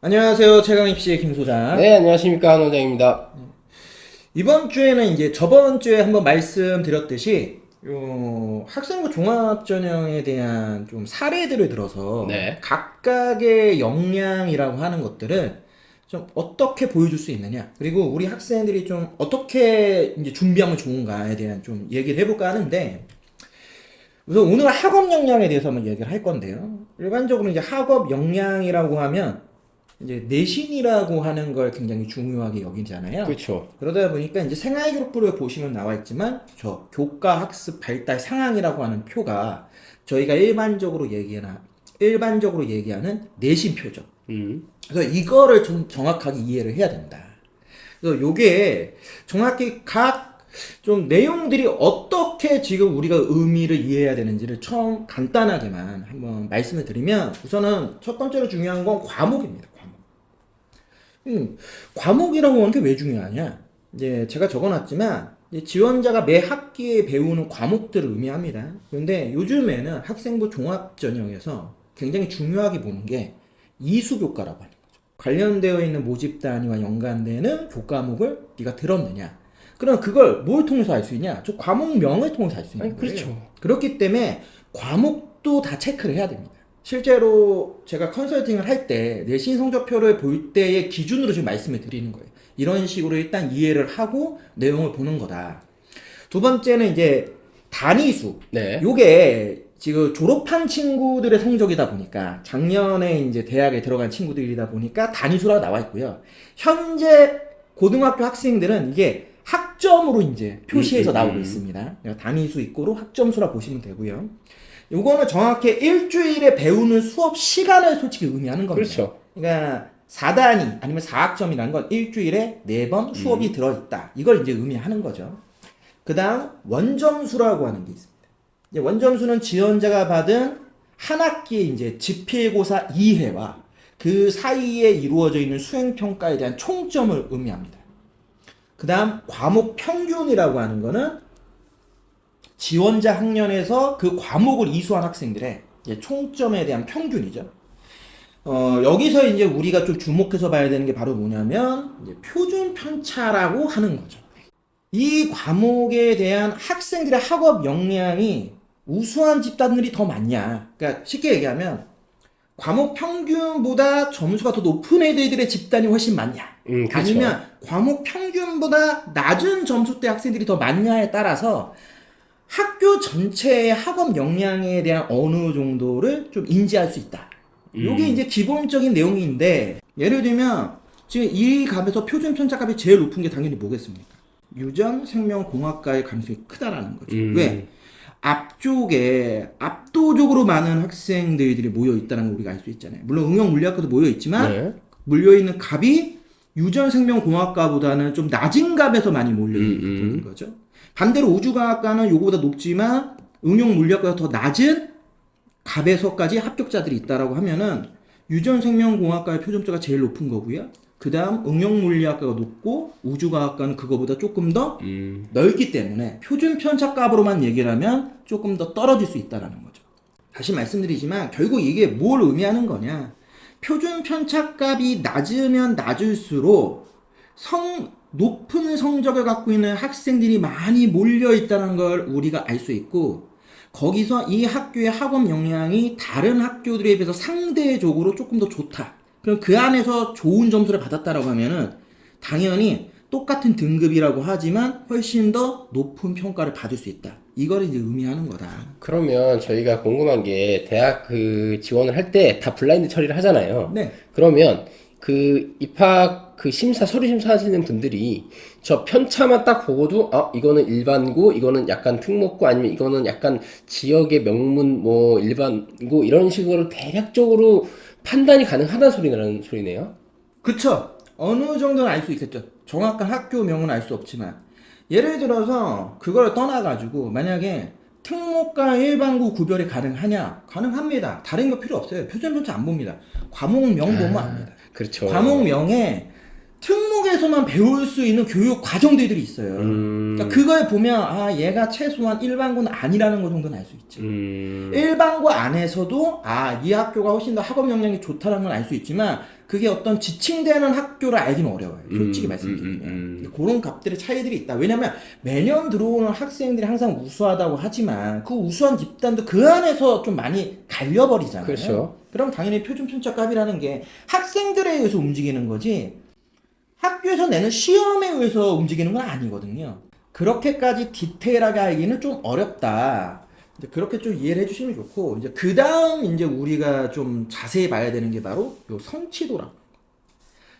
안녕하세요. 최강입시의 김 소장. 네, 안녕하십니까. 한 원장입니다. 이번 주에는 이제 저번 주에 한번 말씀드렸듯이 학생부 종합전형에 대한 좀 사례들을 들어서 네. 각각의 역량이라고 하는 것들을 좀 어떻게 보여줄 수 있느냐, 그리고 우리 학생들이 좀 어떻게 이제 준비하면 좋은가에 대한 좀 얘기를 해볼까 하는데, 우선 오늘 학업 역량에 대해서 한번 얘기를 할 건데요. 일반적으로 이제 학업 역량이라고 하면 이제 내신이라고 하는 걸 굉장히 중요하게 여기잖아요. 그렇죠. 그러다 보니까 이제 생활기록부를 보시면 나와 있지만 저 교과 학습 발달 상황이라고 하는 표가 저희가 일반적으로 얘기하는 내신표죠. 그래서 이거를 좀 정확하게 이해를 해야 된다. 그래서 요게 정확히 각 좀 내용들이 어떻게 지금 우리가 의미를 이해해야 되는지를 처음 간단하게만 한번 말씀을 드리면, 우선은 첫 번째로 중요한 건 과목입니다. 과목이라고 하는 게 왜 중요하냐? 이제 제가 적어놨지만 이제 지원자가 매 학기에 배우는 과목들을 의미합니다. 그런데 요즘에는 학생부 종합전형에서 굉장히 중요하게 보는 게 이수교과라고 하는 거죠. 관련되어 있는 모집 단위와 연관되는 교과목을 네가 들었느냐? 그럼 그걸 뭘 통해서 알 수 있냐? 저 과목명을 통해서 알 수 있는 거예요. 그렇죠. 그렇기 때문에 과목도 다 체크를 해야 됩니다. 실제로 제가 컨설팅을 할 때 내신 성적표를 볼 때의 기준으로 지금 말씀을 드리는 거예요. 이런 식으로 일단 이해를 하고 내용을 보는 거다. 두 번째는 이제 단위수. 네. 요게 지금 졸업한 친구들의 성적이다 보니까, 작년에 이제 대학에 들어간 친구들이다 보니까 단위수라고 나와 있고요. 현재 고등학교 학생들은 이게 학점으로 이제 표시해서 나오고 있습니다. 단위수 이꼬로 학점수라 보시면 되고요. 요거는 정확히 일주일에 배우는 수업 시간을 솔직히 의미하는 겁니다. 그렇죠. 그러니까 4단위 아니면 4학점이라는 건 일주일에 4번 수업이 들어있다. 이걸 이제 의미하는 거죠. 그 다음 원점수라고 하는 게 있습니다. 이제 원점수는 지원자가 받은 한 학기의 이제 지필고사 2회와 그 사이에 이루어져 있는 수행평가에 대한 총점을 의미합니다. 그 다음 과목 평균이라고 하는 거는 지원자 학년에서 그 과목을 이수한 학생들의 이제 총점에 대한 평균이죠. 여기서 이제 우리가 좀 주목해서 봐야 되는 게 바로 뭐냐면 이제 표준 편차라고 하는 거죠. 이 과목에 대한 학생들의 학업 역량이 우수한 집단들이 더 많냐? 그러니까 쉽게 얘기하면 과목 평균보다 점수가 더 높은 애들의 집단이 훨씬 많냐? 그렇죠. 아니면 과목 평균보다 낮은 점수대 학생들이 더 많냐에 따라서 학교 전체의 학업 역량에 대한 어느 정도를 좀 인지할 수 있다. 이게 이제 기본적인 내용인데, 예를 들면 지금 이 값에서 표준 편차값이 제일 높은 게 당연히 뭐겠습니까? 유전 생명공학과의 가능성이 크다라는 거죠. 왜? 앞쪽에 압도적으로 많은 학생들이 모여 있다는 걸 우리가 알 수 있잖아요. 물론 응용 물리학과도 모여 있지만 네. 물려 있는 값이 유전 생명공학과보다는 좀 낮은 값에서 많이 몰려 있는 거죠. 반대로 우주과학과는 요거보다 높지만 응용 물리학과가 더 낮은 값에서까지 합격자들이 있다라고 하면은 유전생명공학과의 표준점수가 제일 높은 거고요. 그 다음 응용물리학과가 높고 우주과학과는 그거보다 조금 더 넓기 때문에 표준 편차값으로만 얘기를 하면 조금 더 떨어질 수 있다라는 거죠. 다시 말씀드리지만 결국 이게 뭘 의미하는 거냐? 표준 편차값이 낮으면 낮을수록 높은 성적을 갖고 있는 학생들이 많이 몰려 있다는 걸 우리가 알 수 있고, 거기서 이 학교의 학업 역량이 다른 학교들에 비해서 상대적으로 조금 더 좋다. 그럼 그 안에서 좋은 점수를 받았다라고 하면은 당연히 똑같은 등급이라고 하지만 훨씬 더 높은 평가를 받을 수 있다. 이걸 이제 의미하는 거다. 그러면 저희가 궁금한 게 대학 그 지원을 할 때 다 블라인드 처리를 하잖아요. 네. 그러면 그 입학 그 심사 서류 심사 하시는 분들이 저 편차만 딱 보고도 이거는 일반고 이거는 약간 특목고 아니면 이거는 약간 지역의 명문 뭐 일반고 이런 식으로 대략적으로 판단이 가능하다는 소리네요. 그쵸. 어느 정도는 알 수 있겠죠. 정확한 학교명은 알 수 없지만. 예를 들어서 그걸 떠나가지고 만약에 특목과 일반고 구별이 가능하냐? 가능합니다. 다른 거 필요 없어요. 표준 편차 안 봅니다. 과목명 보면 압니다. 그렇죠. 과목명에 특목에서만 배울 수 있는 교육 과정들이 있어요. 그러니까 그걸 보면 얘가 최소한 일반고는 아니라는 거 정도는 알 수 있지. 일반고 안에서도 이 학교가 훨씬 더 학업 역량이 좋다는 걸 알 수 있지만 그게 어떤 지칭되는 학교를 알기는 어려워요. 솔직히 말씀드리면. 그런 값들의 차이들이 있다. 왜냐면 매년 들어오는 학생들이 항상 우수하다고 하지만 그 우수한 집단도 그 안에서 좀 많이 갈려버리잖아요. 그렇죠. 그럼 당연히 표준 편차값이라는 게 학생들에 의해서 움직이는 거지 학교에서 내는 시험에 의해서 움직이는 건 아니거든요. 그렇게까지 디테일하게 알기는 좀 어렵다. 이제 그렇게 좀 이해를 해주시면 좋고, 이제 그 다음 이제 우리가 좀 자세히 봐야 되는 게 바로 요 성취도라고.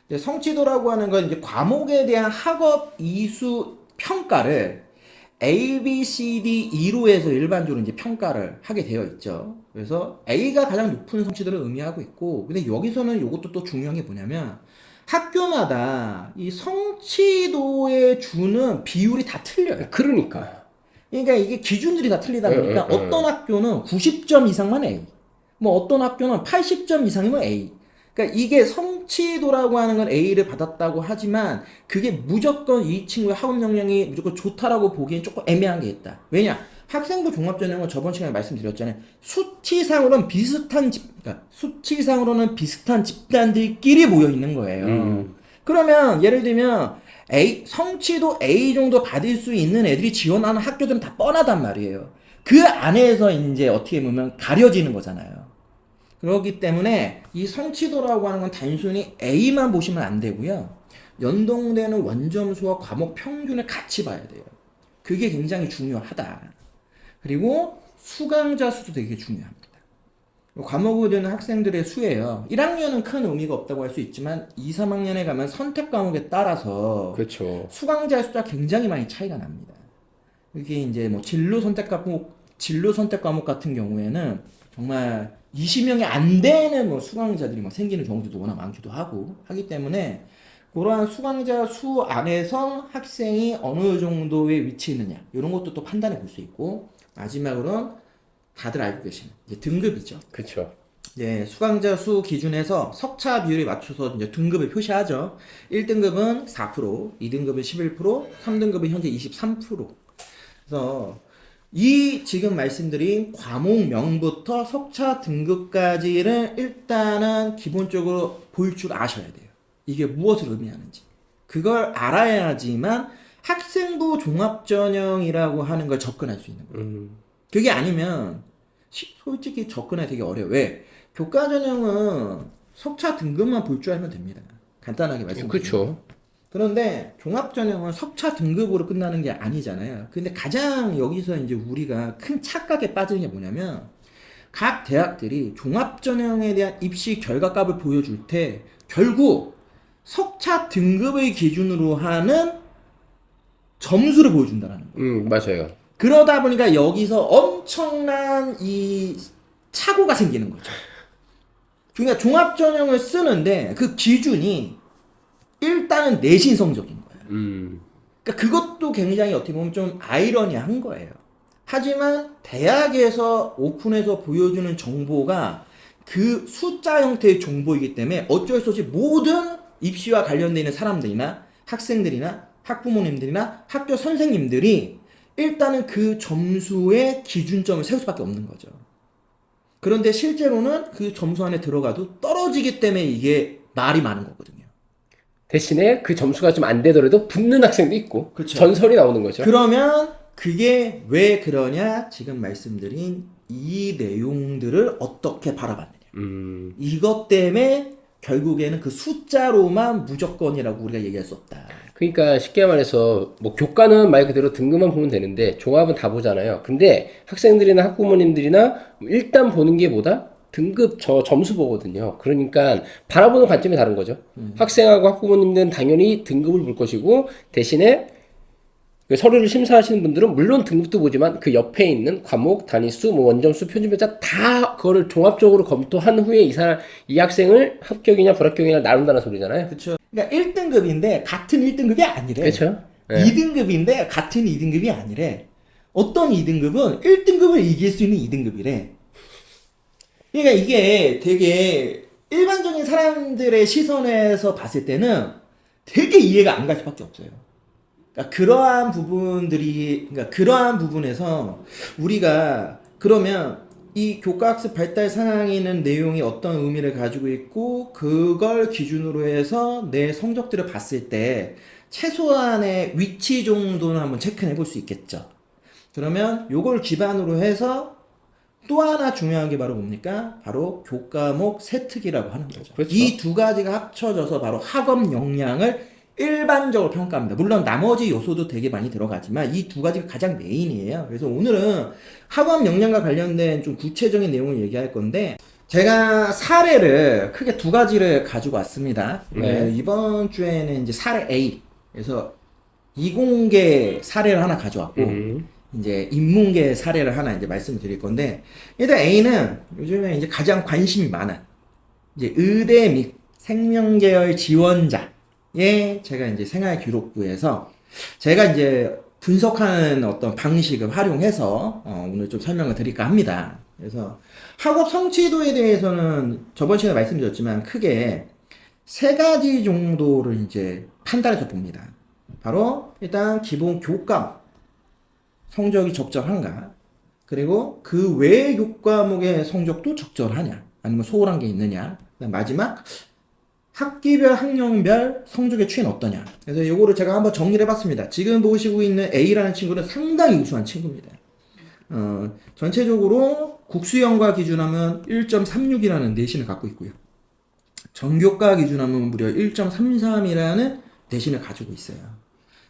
이제 성취도라고 하는 건 이제 과목에 대한 학업 이수 평가를 A, B, C, D, E로 해서 일반적으로 이제 평가를 하게 되어 있죠. 그래서 A가 가장 높은 성취도를 의미하고 있고, 근데 여기서는 이것도 또 중요한 게 뭐냐면, 학교마다 이 성취도에 주는 비율이 다 틀려요. 그러니까. 그러니까 이게 기준들이 다 틀리다 보니까 어떤 학교는 90점 이상만 A, 뭐 어떤 학교는 80점 이상이면 A. 그러니까 이게 성취도라고 하는 건 A를 받았다고 하지만 그게 무조건 이 친구의 학업 역량이 무조건 좋다라고 보기엔 조금 애매한 게 있다. 왜냐? 학생부 종합전형은 저번 시간에 말씀드렸잖아요. 수치상으로는 비슷한 집단들끼리 모여 있는 거예요. 그러면 예를 들면 성취도 A 정도 받을 수 있는 애들이 지원하는 학교들은 다 뻔하단 말이에요. 그 안에서 이제 어떻게 보면 가려지는 거잖아요. 그렇기 때문에 이 성취도라고 하는 건 단순히 A만 보시면 안 되고요. 연동되는 원점수와 과목 평균을 같이 봐야 돼요. 그게 굉장히 중요하다. 그리고 수강자 수도 되게 중요합니다. 과목을 듣는 학생들의 수예요. 1학년은 큰 의미가 없다고 할 수 있지만 2, 3학년에 가면 선택 과목에 따라서 그렇죠. 수강자의 숫자 굉장히 많이 차이가 납니다. 이게 이제 뭐 진로 선택 과목 같은 경우에는 정말 20명이 안 되는 뭐 수강자들이 막 생기는 경우도 워낙 많기도 하기 때문에 그러한 수강자 수 안에서 학생이 어느 정도의 위치에 있느냐 이런 것도 또 판단해 볼 수 있고 마지막으로는 다들 알고 계시는 이제 등급이죠. 그렇죠. 네, 수강자 수 기준에서 석차 비율에 맞춰서 이제 등급을 표시하죠. 1등급은 4%, 2등급은 11%, 3등급은 현재 23%. 그래서 이 지금 말씀드린 과목명부터 석차 등급까지를 일단은 기본적으로 볼 줄 아셔야 돼요. 이게 무엇을 의미하는지. 그걸 알아야지만 학생부 종합전형이라고 하는 걸 접근할 수 있는 거예요. 그게 아니면 솔직히 접근하기 되게 어려워요. 왜? 교과전형은 석차 등급만 볼 줄 알면 됩니다. 간단하게 말씀드리면. 그렇죠. 그런데 종합전형은 석차 등급으로 끝나는 게 아니잖아요. 근데 가장 여기서 이제 우리가 큰 착각에 빠지는 게 뭐냐면 각 대학들이 종합전형에 대한 입시 결과값을 보여줄 때 결국 석차 등급의 기준으로 하는 점수를 보여준다는 거예요. 맞아요. 그러다 보니까 여기서 엄청난 이 착오가 생기는 거죠. 그러니까 종합전형을 쓰는데 그 기준이 일단은 내신 성적인 거예요. 그러니까 그것도 굉장히 어떻게 보면 좀 아이러니한 거예요. 하지만 대학에서 오픈해서 보여주는 정보가 그 숫자 형태의 정보이기 때문에 어쩔 수 없이 모든 입시와 관련되어 있는 사람들이나 학생들이나 학부모님들이나 학교 선생님들이 일단은 그 점수의 기준점을 세울 수밖에 없는 거죠. 그런데 실제로는 그 점수 안에 들어가도 떨어지기 때문에 이게 말이 많은 거거든요. 대신에 그 점수가 좀 안 되더라도 붙는 학생도 있고 그쵸. 전설이 나오는 거죠. 그러면 그게 왜 그러냐? 지금 말씀드린 이 내용들을 어떻게 바라봤느냐. 이것 때문에 결국에는 그 숫자로만 무조건이라고 우리가 얘기할 수 없다. 그러니까 쉽게 말해서 뭐 교과는 말 그대로 등급만 보면 되는데 종합은 다 보잖아요. 근데 학생들이나 학부모님들이나 일단 보는 게 뭐다? 등급 점수 보거든요. 그러니까 바라보는 관점이 다른 거죠. 학생하고 학부모님들은 당연히 등급을 볼 것이고 대신에 그 서류를 심사하시는 분들은 물론 등급도 보지만 그 옆에 있는 과목, 단위수, 뭐 원점수, 표준편차 다 그거를 종합적으로 검토한 후에 이 학생을 합격이냐 불합격이냐 나눈다는 소리잖아요. 그렇죠. 그러니까 1등급인데 같은 1등급이 아니래. 그렇죠. 네. 2등급인데 같은 2등급이 아니래. 어떤 2등급은 1등급을 이길 수 있는 2등급이래. 그러니까 이게 되게 일반적인 사람들의 시선에서 봤을 때는 되게 이해가 안 갈 수밖에 없어요. 그러니까 그러한 부분에서 우리가 그러면 이 교과학습 발달 상황에 있는 내용이 어떤 의미를 가지고 있고 그걸 기준으로 해서 내 성적들을 봤을 때 최소한의 위치 정도는 한번 체크해 볼 수 있겠죠. 그러면 요걸 기반으로 해서 또 하나 중요한 게 바로 뭡니까? 바로 교과목 세특이라고 하는 거죠. 그렇죠. 이 두 가지가 합쳐져서 바로 학업 역량을 일반적으로 평가합니다. 물론 나머지 요소도 되게 많이 들어가지만 이 두 가지가 가장 메인이에요. 그래서 오늘은 학업 역량과 관련된 좀 구체적인 내용을 얘기할 건데 제가 사례를 크게 두 가지를 가지고 왔습니다. 네. 이번 주에는 이제 사례 A 그래서 이공계 사례를 하나 가져왔고 이제 인문계 사례를 하나 이제 말씀을 드릴 건데 일단 A는 요즘에 이제 가장 관심이 많은 이제 의대 및 생명계열 지원자의 제가 이제 생활 기록부에서 제가 이제 분석하는 어떤 방식을 활용해서 오늘 좀 설명을 드릴까 합니다. 그래서 학업 성취도에 대해서는 저번 시간에 말씀드렸지만 크게 세 가지 정도를 이제 판단해서 봅니다. 바로 일단 기본 교과목 성적이 적절한가? 그리고 그 외의 교과목의 성적도 적절하냐? 아니면 소홀한 게 있느냐? 그다음 마지막 학기별 학년별 성적의 추이는 어떠냐? 그래서 이거를 제가 한번 정리를 해봤습니다. 지금 보시고 있는 A라는 친구는 상당히 우수한 친구입니다. 전체적으로 국수형과 기준하면 1.36이라는 내신을 갖고 있고요. 전교과 기준하면 무려 1.33이라는 내신을 가지고 있어요.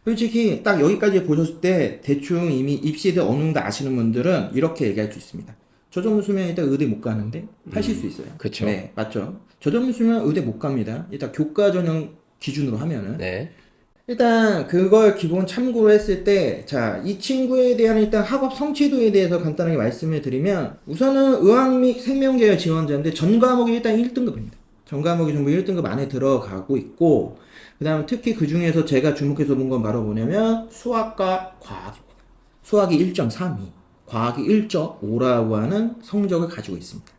솔직히 딱 여기까지 보셨을 때 대충 이미 입시에 대해 어느 정도 아시는 분들은 이렇게 얘기할 수 있습니다. 저 정도 수면 일단 의대 못 가는데 하실 수 있어요. 그쵸. 네, 맞죠. 저 정도 수면 의대 못 갑니다. 일단 교과 전형 기준으로 하면은 네. 일단 그걸 기본 참고로 했을 때 자, 이 친구에 대한 일단 학업 성취도에 대해서 간단하게 말씀을 드리면 우선은 의학 및 생명계열 지원자인데 전 과목이 일단 1등급입니다. 전 과목이 전부 1등급 안에 들어가고 있고 그 다음 특히 그 중에서 제가 주목해서 본 건 바로 뭐냐면 수학과 과학입니다. 수학이 1.32, 과학이 1.5라고 하는 성적을 가지고 있습니다.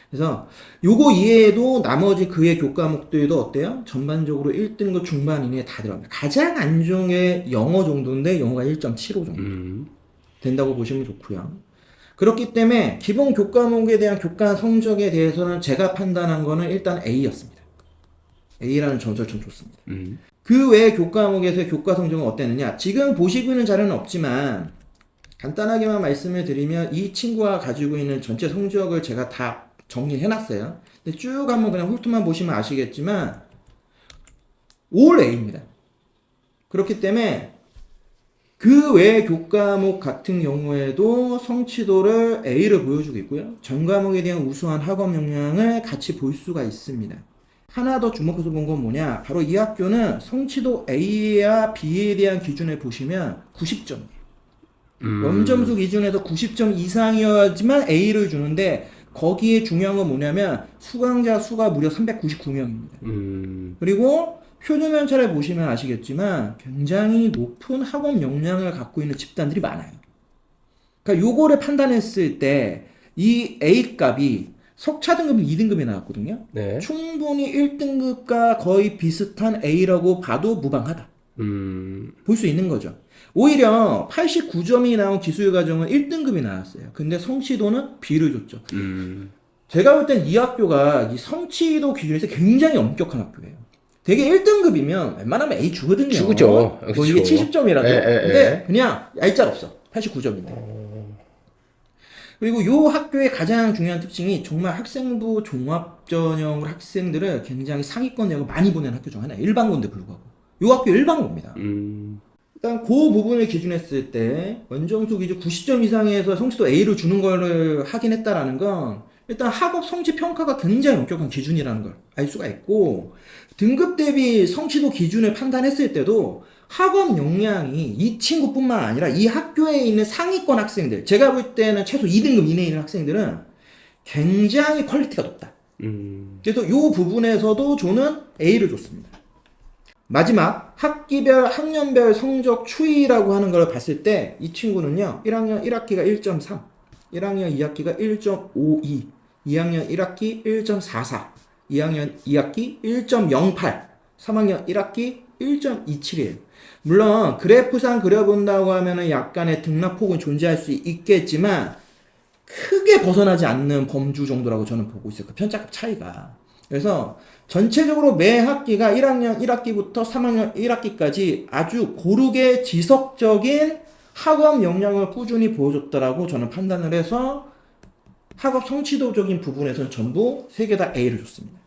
그래서 요거 이외에도 나머지 그의 교과목들도 어때요? 전반적으로 1등급 중반 이내에 다 들어갑니다. 가장 안 좋은 게 영어 정도인데 영어가 1.75 정도 된다고 보시면 좋고요. 그렇기 때문에 기본 교과목에 대한 교과 성적에 대해서는 제가 판단한 거는 일단 A였습니다. A라는 점수가 좀 좋습니다. 그 외 교과목에서의 교과 성적은 어땠느냐? 지금 보시고 있는 자료는 없지만 간단하게만 말씀을 드리면 이 친구가 가지고 있는 전체 성적을 제가 다 정리해놨어요. 근데 쭉 한번 그냥 훑어만 보시면 아시겠지만 올 A입니다. 그렇기 때문에 그 외 교과목 같은 경우에도 성취도를 A를 보여주고 있고요. 전 과목에 대한 우수한 학업 역량을 같이 볼 수가 있습니다. 하나 더 주목해서 본 건 뭐냐? 바로 이 학교는 성취도 A와 B에 대한 기준을 보시면 90점이에요. 원점수 기준에서 90점 이상이어야지만 A를 주는데 거기에 중요한 건 뭐냐면 수강자 수가 무려 399명입니다. 그리고 표준편차를 보시면 아시겠지만 굉장히 높은 학업 역량을 갖고 있는 집단들이 많아요. 그러니까 요거를 판단했을 때 이 A 값이 석차 등급은 2등급이 나왔거든요. 네. 충분히 1등급과 거의 비슷한 A라고 봐도 무방하다. 볼 수 있는 거죠. 오히려 89점이 나온 기술 과정은 1등급이 나왔어요. 근데 성취도는 B를 줬죠. 제가 볼 땐 이 학교가 이 성취도 기준에서 굉장히 엄격한 학교예요. 되게 1등급이면 웬만하면 A 주거든요. 주죠. 뭐 이게 70점이라도. 예, 예, 근데 그냥 얄짤없어. 89점인데. 그리고 요 학교의 가장 중요한 특징이 정말 학생부 종합 전형 학생들을 굉장히 상위권 내고 많이 보내는 학교 중 하나예요. 일반고인데 불구하고. 요 학교 일반고입니다. 일단 그 부분을 기준했을 때 원점수 기준 90점 이상에서 성취도 A를 주는 거를 확인했다라는 건 일단 학업 성취 평가가 굉장히 엄격한 기준이라는 걸 알 수가 있고 등급 대비 성취도 기준을 판단했을 때도 학업 역량이 이 친구뿐만 아니라 이 학교에 있는 상위권 학생들 제가 볼 때는 최소 2등급 이내에 있는 학생들은 굉장히 퀄리티가 높다. 그래서 이 부분에서도 저는 A를 줬습니다. 마지막 학기별 학년별 성적 추이라고 하는 걸 봤을 때 이 친구는요 1학년 1학기가 1.3 1학년 2학기가 1.52 2학년 1학기 1.44 2학년 2학기 1.08 3학년 1학기 1.27이에요. 물론 그래프상 그려본다고 하면은 약간의 등락폭은 존재할 수 있겠지만 크게 벗어나지 않는 범주 정도라고 저는 보고 있어요. 그 편차급 차이가. 그래서 전체적으로 매 학기가 1학년 1학기부터 3학년 1학기까지 아주 고르게 지속적인 학업 역량을 꾸준히 보여줬다라고 저는 판단을 해서 학업 성취도적인 부분에서는 전부 3개 다 A를 줬습니다.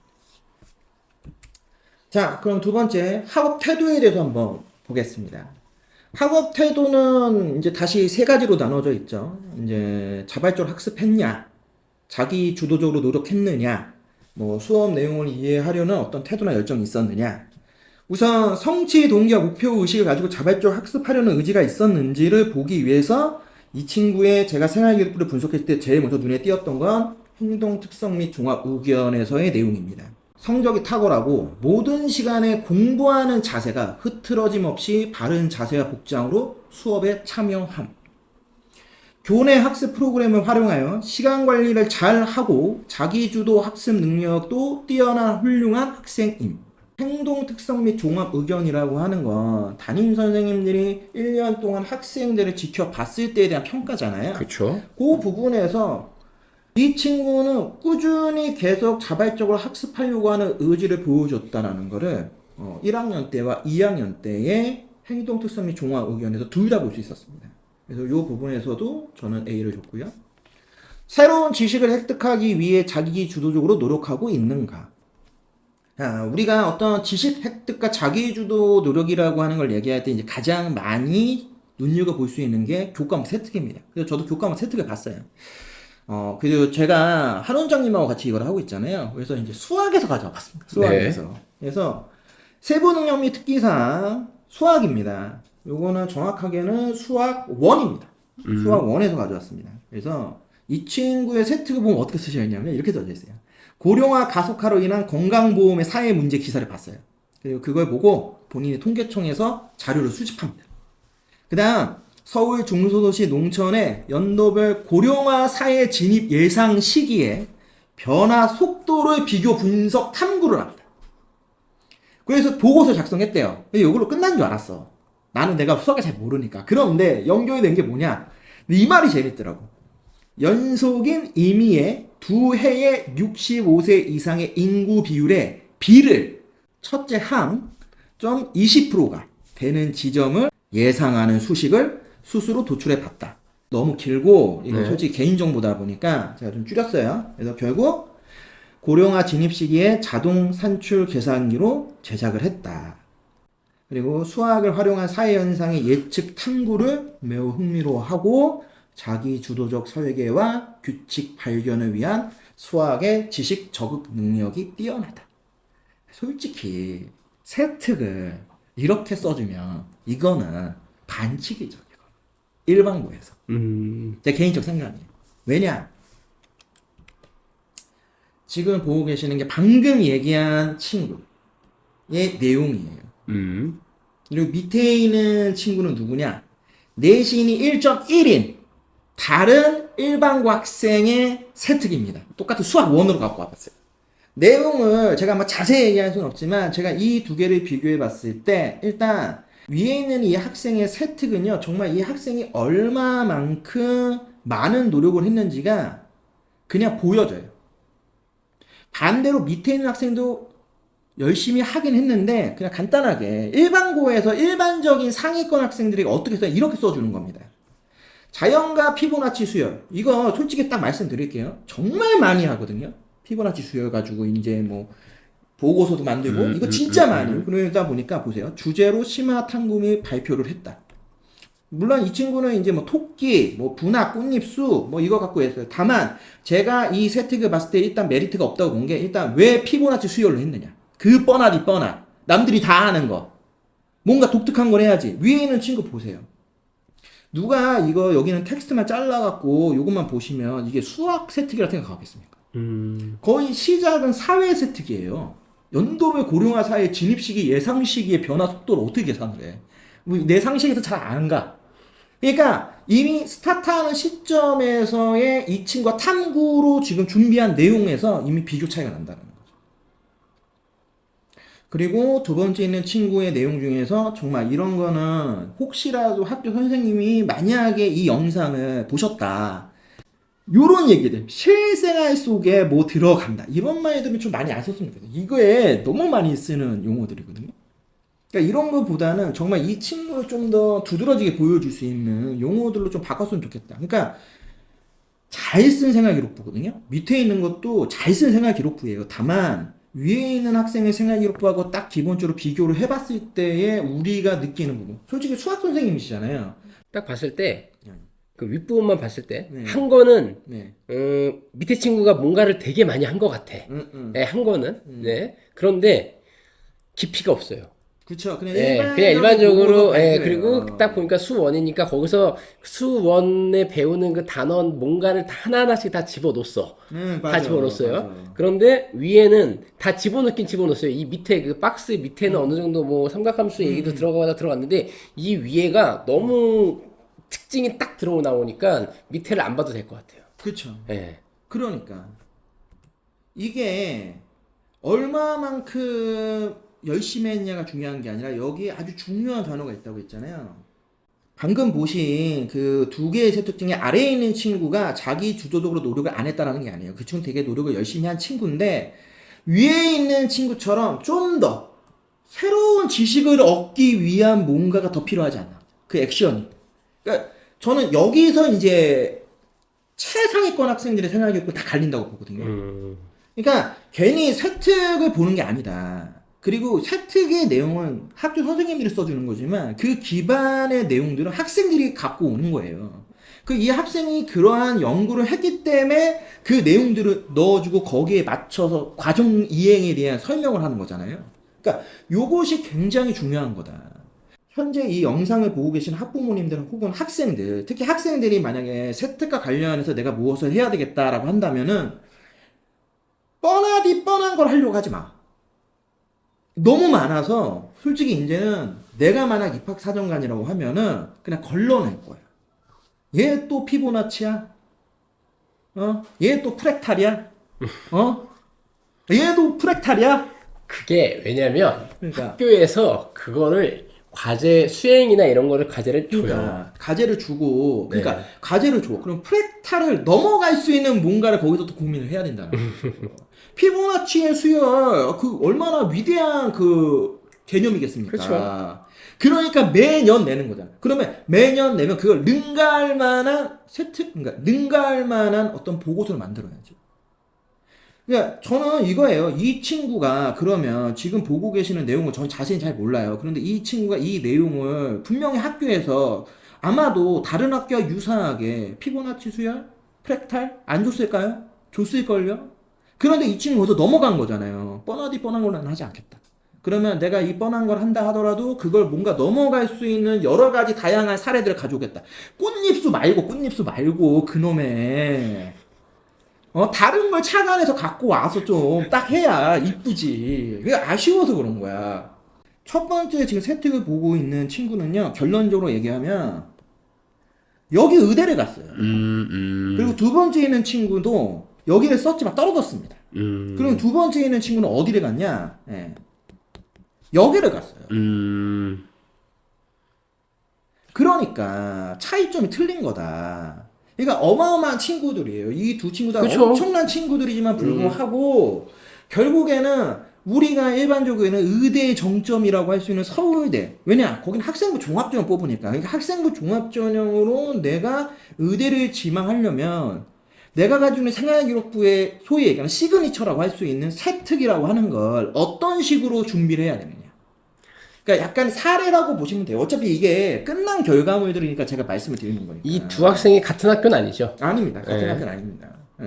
자, 그럼 두 번째 학업 태도에 대해서 한번 보겠습니다. 학업 태도는 이제 다시 3가지로 나눠져 있죠. 이제 자발적으로 학습했냐, 자기 주도적으로 노력했느냐, 뭐 수업 내용을 이해하려는 어떤 태도나 열정이 있었느냐. 우선 성취 동기와 목표 의식을 가지고 자발적으로 학습하려는 의지가 있었는지를 보기 위해서 이 친구의 제가 생활기록부를 분석했을 때 제일 먼저 눈에 띄었던 건 행동 특성 및 종합 의견에서의 내용입니다. 성적이 탁월하고 모든 시간에 공부하는 자세가 흐트러짐 없이 바른 자세와 복장으로 수업에 참여함. 교내 학습 프로그램을 활용하여 시간 관리를 잘 하고 자기주도 학습 능력도 뛰어난 훌륭한 학생임. 행동 특성 및 종합 의견이라고 하는 건 담임 선생님들이 1년 동안 학생들을 지켜봤을 때에 대한 평가잖아요. 그렇죠. 그 부분에서 이 친구는 꾸준히 계속 자발적으로 학습하려고 하는 의지를 보여줬다라는 거를 1학년 때와 2학년 때의 행동 특성 및 종합 의견에서 둘 다 볼 수 있었습니다. 그래서 이 부분에서도 저는 A를 줬고요. 새로운 지식을 획득하기 위해 자기 주도적으로 노력하고 있는가? 자, 우리가 어떤 지식 획득과 자기 주도 노력이라고 하는 걸 얘기할 때 이제 가장 많이 눈여겨볼 수 있는 게 교과목 세특입니다. 그래서 저도 교과목 세특을 봤어요. 그리고 제가 한 원장님하고 같이 이걸 하고 있잖아요. 그래서 이제 수학에서 가져와 봤습니다. 수학에서. 네. 그래서 세부 능력 및 특기사항 수학입니다. 요거는 정확하게는 수학 1입니다. 수학 1에서 가져왔습니다. 그래서 이 친구의 세특을 보면 어떻게 쓰셔야 했냐면 이렇게 써져 있어요. 고령화 가속화로 인한 건강보험의 사회 문제 기사를 봤어요. 그리고 그걸 보고 본인이 통계청에서 자료를 수집합니다. 그 다음 서울 중소도시 농촌의 연도별 고령화 사회 진입 예상 시기에 변화 속도를 비교 분석 탐구를 합니다. 그래서 보고서 작성했대요. 근데 이걸로 끝난 줄 알았어. 나는 내가 수학을 잘 모르니까. 그런데 연결이 된 게 뭐냐? 이 말이 재밌더라고. 연속인 임의의 두 해의 65세 이상의 인구 비율의 비를 첫째 항점 20%가 되는 지점을 예상하는 수식을 스스로 도출해 봤다. 너무 길고 이거 솔직히 개인정보다 보니까 제가 좀 줄였어요. 그래서 결국 고령화 진입 시기에 자동 산출 계산기로 제작을 했다. 그리고 수학을 활용한 사회 현상의 예측 탐구를 매우 흥미로워하고 자기 주도적 설계와 규칙 발견을 위한 수학의 지식 적응 능력이 뛰어나다. 솔직히 세특을 이렇게 써주면 이거는 반칙이죠. 일반고에서. 제 개인적 생각이에요. 왜냐? 지금 보고 계시는 게 방금 얘기한 친구의 내용이에요. 그리고 밑에 있는 친구는 누구냐? 내신이 1.1인 다른 일반고 학생의 세특입니다. 똑같은 수학 1으로 갖고 와봤어요. 내용을 제가 막 자세히 얘기할 수는 없지만 제가 이 두 개를 비교해 봤을 때 일단 위에 있는 이 학생의 세특은요, 정말 이 학생이 얼마만큼 많은 노력을 했는지가 그냥 보여져요. 반대로 밑에 있는 학생도 열심히 하긴 했는데, 그냥 간단하게 일반고에서 일반적인 상위권 학생들이 어떻게 써요? 이렇게 써주는 겁니다. 자연과 피보나치 수열. 이거 솔직히 딱 말씀드릴게요. 정말 많이 하거든요. 피보나치 수열 가지고 이제 뭐, 보고서도 만들고 이거 진짜 많이. 그러다 보니까 보세요. 주제로 심화 탐구 및 발표를 했다. 물론 이 친구는 이제 뭐 토끼, 뭐 분화, 꽃잎수 뭐 이거 갖고 했어요. 다만 제가 이 세특을 봤을 때 일단 메리트가 없다고 본 게 일단 왜 피보나치 수열을 했느냐. 그 뻔하디 뻔한 남들이 다 하는 거. 뭔가 독특한 걸 해야지. 위에 있는 친구 보세요. 누가 이거 여기는 텍스트만 잘라갖고 요것만 보시면 이게 수학 세특이라 생각하겠습니까? 거의 시작은 사회 세특이에요. 연도별 고령화 사회 진입 시기, 예상 시기의 변화 속도를 어떻게 계산을 해? 내 상식에서 잘 안 가. 그러니까 이미 스타트하는 시점에서의 이 친구가 탐구로 지금 준비한 내용에서 이미 비교 차이가 난다는 거죠. 그리고 두 번째 있는 친구의 내용 중에서 정말 이런 거는 혹시라도 학교 선생님이 만약에 이 영상을 보셨다. 요런 얘기들, 실생활 속에 뭐 들어간다 이런 말들은 좀 많이 안 썼으면 좋겠어요. 이거에 너무 많이 쓰는 용어들이거든요. 그러니까 이런 것보다는 정말 이 친구를 좀 더 두드러지게 보여줄 수 있는 용어들로 좀 바꿨으면 좋겠다. 그러니까 잘 쓴 생활 기록부거든요. 밑에 있는 것도 잘 쓴 생활 기록부예요. 다만 위에 있는 학생의 생활 기록부하고 딱 기본적으로 비교를 해봤을 때에 우리가 느끼는 부분. 솔직히 수학 선생님이시잖아요. 딱 봤을 때 그 윗부분만 봤을 때 네. 한 거는 네. 밑에 친구가 뭔가를 되게 많이 한 것 같아. 네, 한 거는. 네. 그런데 깊이가 없어요. 그쵸. 그냥 네, 일반적으로 그냥 일반적으로, 보고서 예, 발표해요. 그리고 딱 보니까 수원이니까 거기서 수원에 배우는 그 단어 뭔가를 다 하나하나씩 다 집어넣었어. 다 맞아, 집어넣었어요. 맞아. 그런데 위에는 다 집어넣긴 집어넣었어요. 이 밑에 그 박스 밑에는 어느 정도 뭐 삼각함수 얘기도 들어갔는데 이 위에가 너무 특징이 딱 들어 나오니까 밑에를 안 봐도 될 것 같아요. 그쵸. 예. 그러니까 이게 얼마만큼 열심히 했냐가 중요한 게 아니라 여기에 아주 중요한 단어가 있다고 했잖아요. 방금 보신 그 두 개의 세특 중에 아래에 있는 친구가 자기 주도적으로 노력을 안 했다라는 게 아니에요. 그 친구는 되게 노력을 열심히 한 친구인데 위에 있는 친구처럼 좀 더 새로운 지식을 얻기 위한 뭔가가 더 필요하지 않나. 그 액션이. 그러니까 저는 여기서 이제 최상위권 학생들의 생활교육을 다 갈린다고 보거든요. 그러니까 괜히 세특을 보는 게 아니다. 그리고 세특의 내용은 학교 선생님들이 써주는 거지만 그 기반의 내용들은 학생들이 갖고 오는 거예요. 그 이 학생이 그러한 연구를 했기 때문에 그 내용들을 넣어주고 거기에 맞춰서 과정 이행에 대한 설명을 하는 거잖아요. 그러니까 요것이 굉장히 중요한 거다. 현재 이 영상을 보고 계신 학부모님들 혹은 학생들, 특히 학생들이 만약에 세특과 관련해서 내가 무엇을 해야 되겠다라고 한다면은 뻔하디 뻔한 걸 하려고 하지 마. 너무 많아서 솔직히 이제는 내가 만약 입학사정관이라고 하면은 그냥 걸러낼 거야. 얘 또 피보나치야? 얘 또 프랙탈이야? 얘도 프랙탈이야? 그게 왜냐면 그러니까 학교에서 그거를 과제 수행이나 이런 거를 과제를 줘요. 그러니까 가제를 주고 그러니까 네. 가제를 줘. 그럼 프랙탈을 넘어갈 수 있는 뭔가를 거기서 또 고민을 해야 된다는 거죠. 피보나치의 수열 그 얼마나 위대한 그 개념이겠습니까? 그렇죠. 그러니까 매년 내는 거잖아. 그러면 매년 내면 그걸 능가할 만한 그러니까 능가할 만한 어떤 보고서를 만들어야죠. 그러니까 저는 이거예요. 이 친구가 그러면 지금 보고 계시는 내용을 전 자세히 잘 몰라요. 그런데 이 친구가 이 내용을 분명히 학교에서 아마도 다른 학교와 유사하게 피보나치 수열, 프랙탈 안 줬을까요? 줬을걸요? 그런데 이 친구 거기서 넘어간 거잖아요. 뻔하디 뻔한 걸로는 하지 않겠다. 그러면 내가 이 뻔한 걸 한다 하더라도 그걸 뭔가 넘어갈 수 있는 여러 가지 다양한 사례들을 가져오겠다. 꽃잎수 말고 그놈의 다른 걸 착안해서 갖고 와서 좀 딱 해야 이쁘지. 그게 아쉬워서 그런 거야. 첫 번째 지금 세특을 보고 있는 친구는요, 결론적으로 얘기하면 여기 의대를 갔어요. 그리고 두 번째 있는 친구도 여기를 썼지만 떨어졌습니다. 그럼 두 번째 있는 친구는 어디를 갔냐? 예. 여기를 갔어요. 그러니까 차이점이 틀린 거다. 그러니까 어마어마한 친구들이에요. 이 두 친구 다 그쵸. 엄청난 친구들이지만 불구하고 결국에는 우리가 일반적으로는 의대의 정점이라고 할 수 있는 서울대. 왜냐? 거기는 학생부 종합전형 뽑으니까. 그러니까 학생부 종합전형으로 내가 의대를 지망하려면 내가 가지고 있는 생활기록부의 소위 얘기하는 시그니처라고 할 수 있는 세특이라고 하는 걸 어떤 식으로 준비를 해야 되느냐. 그러니까 약간 사례라고 보시면 돼요. 어차피 이게 끝난 결과물들이니까 제가 말씀을 드리는 거니까. 이 두 학생이 같은 학교는 아니죠. 아닙니다. 같은 네. 학교는 아닙니다. 예.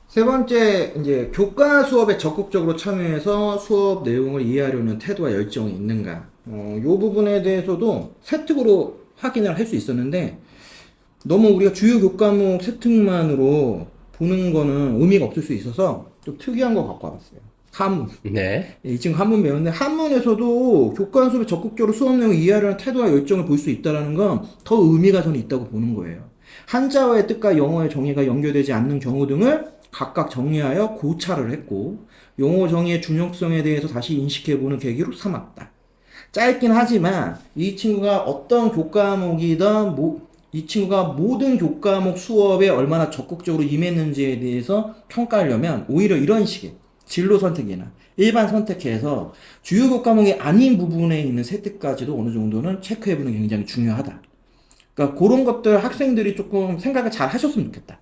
세 번째, 이제 교과 수업에 적극적으로 참여해서 수업 내용을 이해하려는 태도와 열정이 있는가. 요 부분에 대해서도 세특으로 확인을 할 수 있었는데 너무 우리가 주요 교과목 세특만으로 보는 거는 의미가 없을 수 있어서 좀 특이한 거 갖고 와봤어요. 한문. 네. 이 친구 한문 배웠는데 한문에서도 교과 수업에 적극적으로 수업 내용을 이해하려는 태도와 열정을 볼 수 있다는 건 더 의미가 저는 있다고 보는 거예요. 한자어의 뜻과 영어의 정의가 연결되지 않는 경우 등을 각각 정리하여 고찰을 했고 용어 정의의 중요성에 대해서 다시 인식해보는 계기로 삼았다. 짧긴 하지만 이 친구가 어떤 교과목이든 이 친구가 모든 교과목 수업에 얼마나 적극적으로 임했는지에 대해서 평가하려면 오히려 이런 식의 진로 선택이나 일반 선택해서 주요 교과목이 아닌 부분에 있는 세트까지도 어느 정도는 체크해보는 게 굉장히 중요하다. 그러니까 그런 것들 학생들이 조금 생각을 잘 하셨으면 좋겠다.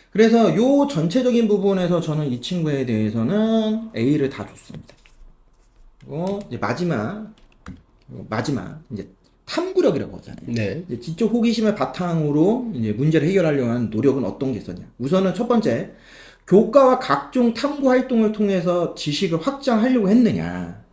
그래서 요 전체적인 부분에서 저는 이 친구에 대해서는 A를 다 줬습니다. 그리고 이제 마지막 이제 탐구력이라고 하잖아요. 네. 이제 지적 호기심을 바탕으로 이제 문제를 해결하려고 하는 노력은 어떤 게 있었냐? 우선은 첫 번째, 교과와 각종 탐구 활동을 통해서 지식을 확장하려고 했느냐?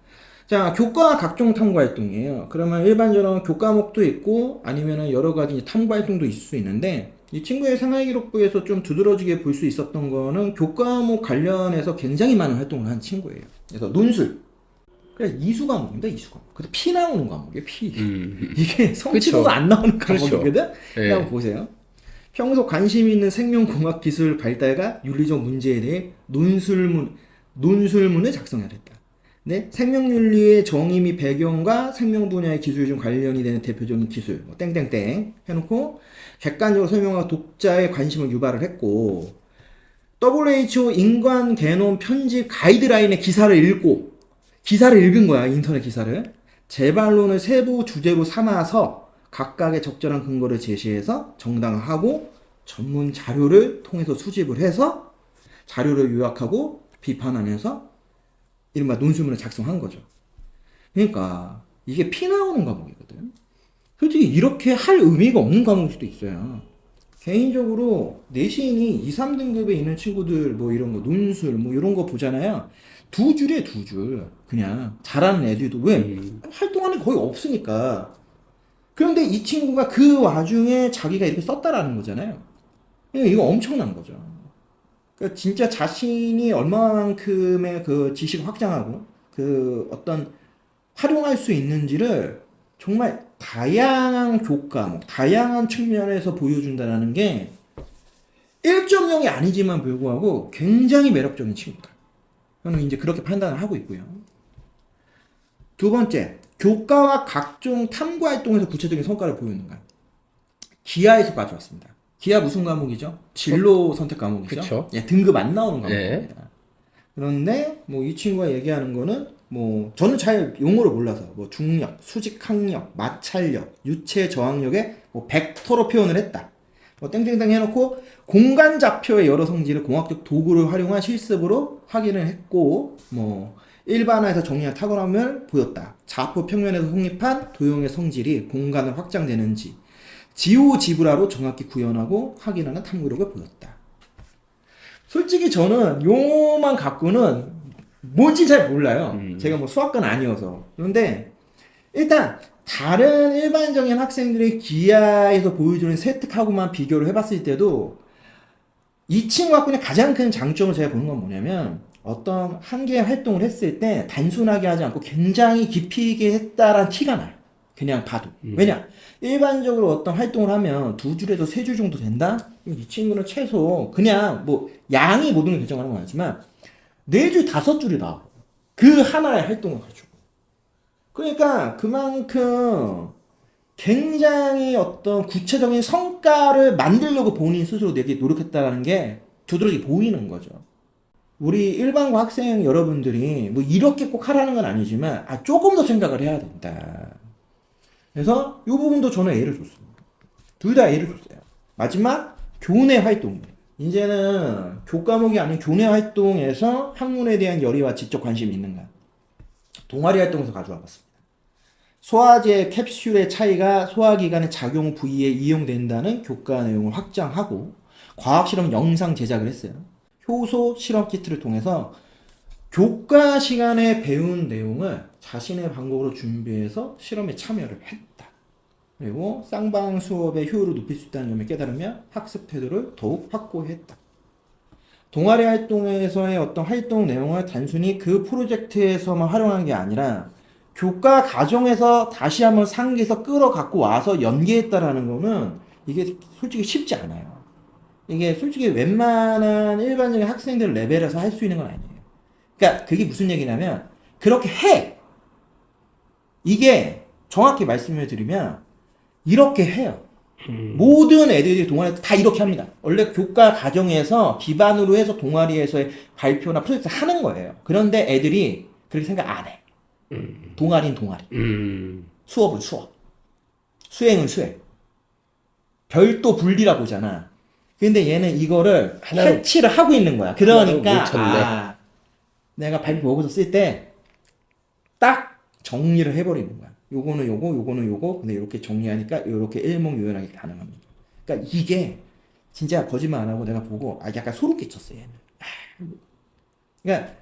자, 교과와 각종 탐구 활동이에요. 그러면 일반적으로 교과목도 있고 아니면은 여러 가지 이제 탐구 활동도 있을 수 있는데 이 친구의 생활기록부에서 좀 두드러지게 볼 수 있었던 거는 교과목 관련해서 굉장히 많은 활동을 한 친구예요. 그래서 논술. 그래 이수 과목입니다, 이수 과목. 근데 피 나오는 과목이에요, 피. 이게 성취도가 안 나오는 과목이거든? 네. 한번 보세요. 평소 관심 있는 생명공학 기술 발달과 윤리적 문제에 대해 논술문을 작성해야 했다. 네? 생명윤리의 정의 및 배경과 생명 분야의 기술 중 관련이 되는 대표적인 기술, 뭐 땡땡땡 해놓고 객관적으로 설명하고 독자의 관심을 유발을 했고, WHO 인간 개놈 편집 가이드라인의 기사를 읽은 거야, 인터넷 기사를. 재반론을 세부 주제로 삼아서 각각의 적절한 근거를 제시해서 정당화하고 전문 자료를 통해서 수집을 해서 자료를 요약하고 비판하면서 이른바 논술문을 작성한 거죠. 그러니까 이게 피 나오는 과목이거든. 솔직히 이렇게 할 의미가 없는 과목일 수도 있어요. 개인적으로 내신이 2, 3등급에 있는 친구들 뭐 이런 거 논술 뭐 이런 거 보잖아요. 두 줄이에요, 두 줄. 그냥 잘하는 애들도 왜? 활동하는 게 거의 없으니까. 그런데 이 친구가 그 와중에 자기가 이렇게 썼다라는 거잖아요. 이거 엄청난 거죠. 그러니까 진짜 자신이 얼마만큼의 그 지식을 확장하고 그 어떤 활용할 수 있는지를 정말 다양한 교과목, 다양한 측면에서 보여준다는 게 1.0이 아니지만 불구하고 굉장히 매력적인 친구다. 저는 이제 그렇게 판단을 하고 있고요. 두 번째, 교과와 각종 탐구 활동에서 구체적인 성과를 보이는가? 기하에서 가져왔습니다. 기하 무슨 과목이죠? 진로 선택 과목이죠. 그쵸. 예, 등급 안 나오는 과목입니다. 네. 그런데 뭐 이 친구가 얘기하는 거는 뭐 저는 잘 용어를 몰라서 뭐 중력, 수직항력, 마찰력, 유체 저항력에 뭐 벡터로 표현을 했다. 뭐 땡땡땡 해놓고 공간 좌표의 여러 성질을 공학적 도구를 활용한 실습으로 확인을 했고 뭐 일반화해서 정리한 탁월함을 보였다. 좌표 평면에서 성립한 도형의 성질이 공간을 확장되는지 지오지브라로 정확히 구현하고 확인하는 탐구력을 보였다. 솔직히 저는 요만 갖고는 뭔지 잘 몰라요. 제가 뭐 수학과는 아니어서. 그런데 일단 다른 일반적인 학생들의 기하에서 보여주는 세특하고만 비교를 해봤을 때도 이 친구 학군의 가장 큰 장점을 제가 보는 건 뭐냐면 어떤 한 개의 활동을 했을 때 단순하게 하지 않고 굉장히 깊이 있게 했다라는 티가 나요. 그냥 봐도. 왜냐? 일반적으로 어떤 활동을 하면 2줄에서 3줄 정도 된다? 이 친구는 최소 그냥 뭐 양이 모든 걸 결정하는 건 아니지만 4줄, 5줄이 나와. 그 하나의 활동을 가지고. 그러니까 그만큼 굉장히 어떤 구체적인 성과를 만들려고 본인 스스로 되게 노력했다는 게 두드러지 보이는 거죠. 우리 일반고 학생 여러분들이 뭐 이렇게 꼭 하라는 건 아니지만 조금 더 생각을 해야 된다. 그래서 이 부분도 저는 A를 줬습니다. 둘 다 A를 줬어요. 마지막 교내 활동. 이제는 교과목이 아닌 교내 활동에서 학문에 대한 열의와 지적 관심이 있는가. 동아리 활동에서 가져와 봤습니다. 소화제 캡슐의 차이가 소화기관의 작용 부위에 이용된다는 교과 내용을 확장하고 과학실험 영상 제작을 했어요. 효소 실험 키트를 통해서 교과 시간에 배운 내용을 자신의 방법으로 준비해서 실험에 참여를 했다. 그리고 쌍방 수업의 효율을 높일 수 있다는 점을 깨달으며 학습 태도를 더욱 확고했다. 동아리 활동에서의 어떤 활동 내용을 단순히 그 프로젝트에서만 활용한 게 아니라 교과 과정에서 다시 한번 상기해서 끌어갖고 와서 연계했다라는 거는 이게 솔직히 쉽지 않아요. 이게 솔직히 웬만한 일반적인 학생들 레벨에서 할 수 있는 건 아니에요. 그러니까 그게 무슨 얘기냐면 그렇게 해. 이게 정확히 말씀을 드리면 이렇게 해요. 모든 애들이 동아리 다 이렇게 합니다. 원래 교과 과정에서 기반으로 해서 동아리에서의 발표나 프로젝트 하는 거예요. 그런데 애들이 그렇게 생각 안 해. 동아리는 동아리. 수업은 수업. 수행은 수행. 별도 분리라고 보잖아. 근데 얘는 이거를 하나로- 캐치를 하고 있는 거야. 그러니까 하나로 뭉쳤네. 아, 내가 발표 보고서 쓸 때 딱 정리를 해버리는 거야. 요거는 요거, 요거는 요거. 근데 이렇게 정리하니까 이렇게 일목요연하게 가능합니다. 그러니까 이게 진짜 거짓말 안 하고 내가 보고 아 약간 소름 끼쳤어 얘는. 그러니까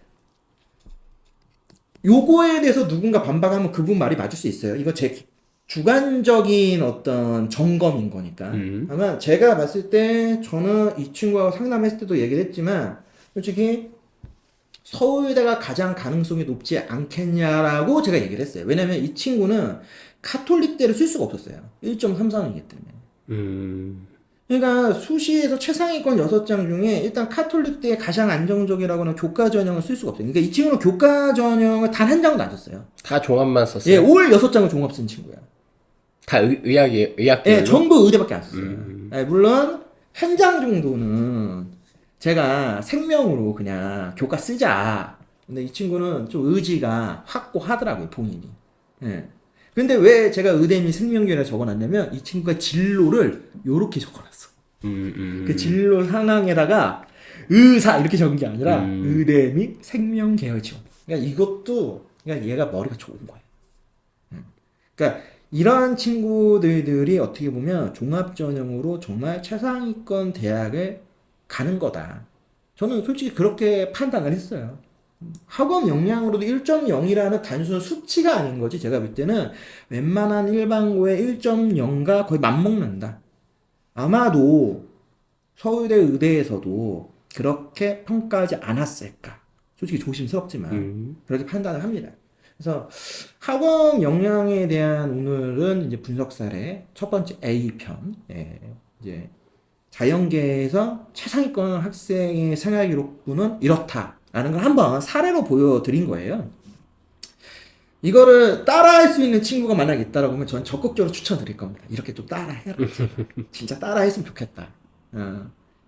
요거에 대해서 누군가 반박하면 그분 말이 맞을 수 있어요. 이거 제 주관적인 어떤 점검인 거니까. 아마 제가 봤을 때 저는 이 친구하고 상담했을 때도 얘기를 했지만 솔직히 서울대가 가장 가능성이 높지 않겠냐라고 제가 얘기를 했어요. 왜냐면 이 친구는 카톨릭대를 쓸 수가 없었어요. 1.33이기 때문에. 그러니까 수시에서 최상위권 6장 중에 일단 카톨릭대에 가장 안정적이라고는 교과 전형을 쓸 수가 없어요. 그러니까 이 친구는 교과 전형을 단 한 장도 안 썼어요. 다 종합만 썼어요. 예, 올 6장을 종합 쓴 친구야. 다 의학이에요. 의학 예, 계열로. 전부 의대밖에 안 썼어요. 예, 물론 한 장 정도는 제가 생명으로 그냥 교과 쓰자. 근데 이 친구는 좀 의지가 확고하더라고요, 본인이. 예. 근데 왜 제가 의대미 생명계열에 적어놨냐면 이 친구가 진로를 요렇게 적어놨어. 그 진로 상황에다가 의사 이렇게 적은 게 아니라 의대 및 생명계열 지원. 그러니까 이것도 그러니까 얘가 머리가 좋은 거야. 그러니까 이러한 친구들이 어떻게 보면 종합전형으로 정말 최상위권 대학을 가는 거다. 저는 솔직히 그렇게 판단을 했어요. 학업 역량으로도 1.0이라는 단순 수치가 아닌 거지. 제가 볼 때는 웬만한 일반고의 1.0과 거의 맞먹는다. 아마도 서울대 의대에서도 그렇게 평가하지 않았을까. 솔직히 조심스럽지만 그렇게 판단을 합니다. 그래서 학업 역량에 대한 오늘은 이제 분석 사례 첫 번째 A편, 예, 이제 자연계에서 최상위권 학생의 생활 기록부는 이렇다라는 걸 한번 사례로 보여드린 거예요. 이거를 따라할 수 있는 친구가 만약 있다라고 하면 저는 적극적으로 추천드릴 겁니다. 이렇게 좀 따라해라. 진짜 따라했으면 좋겠다.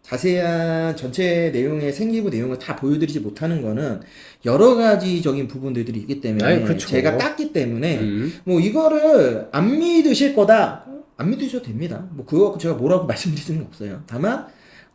자세한 전체 내용의 생기부 내용을 다 보여드리지 못하는 거는 여러 가지적인 부분들이 있기 때문에 아이, 그렇죠. 제가 땄기 때문에 뭐 이거를 안 믿으실 거다 안 믿으셔도 됩니다. 뭐 그거 제가 뭐라고 말씀드릴 수는 없어요. 다만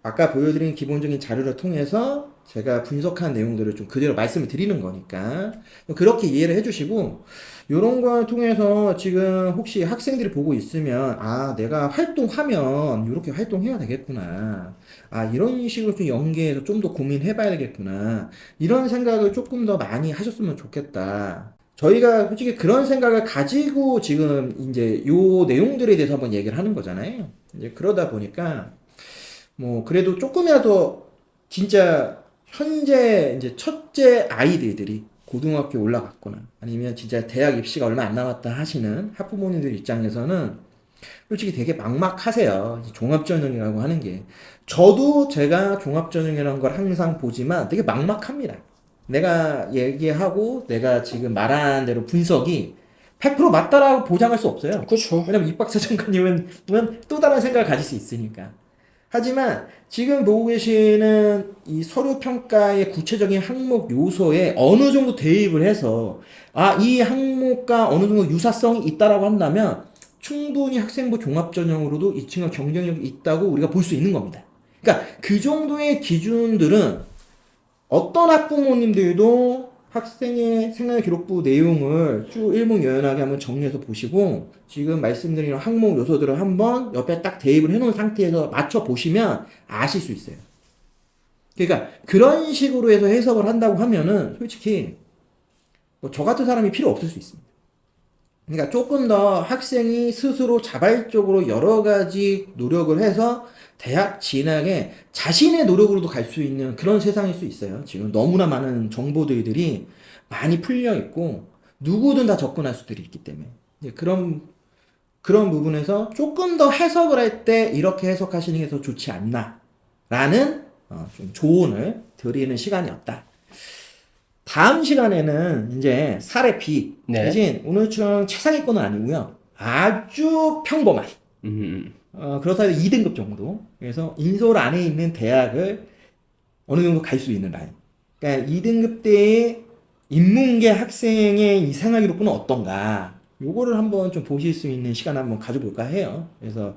아까 보여드린 기본적인 자료를 통해서 제가 분석한 내용들을 좀 그대로 말씀을 드리는 거니까 그렇게 이해를 해주시고 이런 걸 통해서 지금 혹시 학생들이 보고 있으면 아 내가 활동하면 이렇게 활동해야 되겠구나 아 이런 식으로 좀 연계해서 좀 더 고민해봐야 되겠구나 이런 생각을 조금 더 많이 하셨으면 좋겠다. 저희가 솔직히 그런 생각을 가지고 지금 이제 요 내용들에 대해서 한번 얘기를 하는 거잖아요. 이제 그러다 보니까 뭐 그래도 조금이라도 진짜 현재 이제 첫째 아이들이 고등학교 올라갔거나 아니면 진짜 대학 입시가 얼마 안 남았다 하시는 학부모님들 입장에서는 솔직히 되게 막막하세요. 종합전형이라고 하는 게. 저도 제가 종합전형이라는 걸 항상 보지만 되게 막막합니다. 내가 얘기하고 내가 지금 말한 대로 분석이 100% 맞다라고 보장할 수 없어요. 그렇죠. 왜냐면 입박사 장관님은 또 다른 생각을 가질 수 있으니까. 하지만 지금 보고 계시는 이 서류 평가의 구체적인 항목 요소에 어느 정도 대입을 해서 이 항목과 어느 정도 유사성이 있다라고 한다면 충분히 학생부 종합전형으로도 이 친구가 경쟁력이 있다고 우리가 볼 수 있는 겁니다. 그러니까 그 정도의 기준들은 어떤 학부모님들도 학생의 생활기록부 내용을 쭉 일목요연하게 한번 정리해서 보시고 지금 말씀드린 항목 요소들을 한번 옆에 딱 대입을 해놓은 상태에서 맞춰보시면 아실 수 있어요. 그러니까 그런 식으로 해서 해석을 한다고 하면은 솔직히 뭐 저 같은 사람이 필요 없을 수 있습니다. 그러니까 조금 더 학생이 스스로 자발적으로 여러 가지 노력을 해서 대학 진학에 자신의 노력으로도 갈 수 있는 그런 세상일 수 있어요. 지금 너무나 많은 정보들이 많이 풀려 있고 누구든 다 접근할 수들이 있기 때문에 그런 부분에서 조금 더 해석을 할 때 이렇게 해석하시는 게 더 좋지 않나라는 좀 조언을 드리는 시간이었다. 다음 시간에는 이제 사례 B 네. 대신 오늘처럼 최상위권은 아니고요. 아주 평범한 음. 그렇다 해도 2등급 정도. 그래서 인서울 안에 있는 대학을 어느 정도 갈 수 있는 라인. 그러니까 2등급 때의 인문계 학생의 이 생활기록부는 어떤가. 요거를 한번 좀 보실 수 있는 시간 한번 가져볼까 해요. 그래서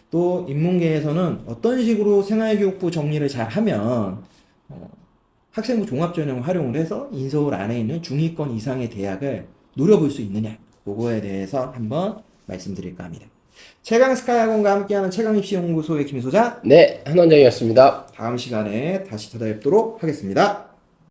또 인문계에서는 어떤 식으로 생활기록부 정리를 잘 하면 학생부 종합전형 활용을 해서 인서울 안에 있는 중위권 이상의 대학을 노려볼 수 있느냐. 그거에 대해서 한번 말씀드릴까 합니다. 최강 스카이학원과 함께하는 최강입시연구소의 김 소장. 네, 한원장이었습니다. 다음 시간에 다시 찾아뵙도록 하겠습니다.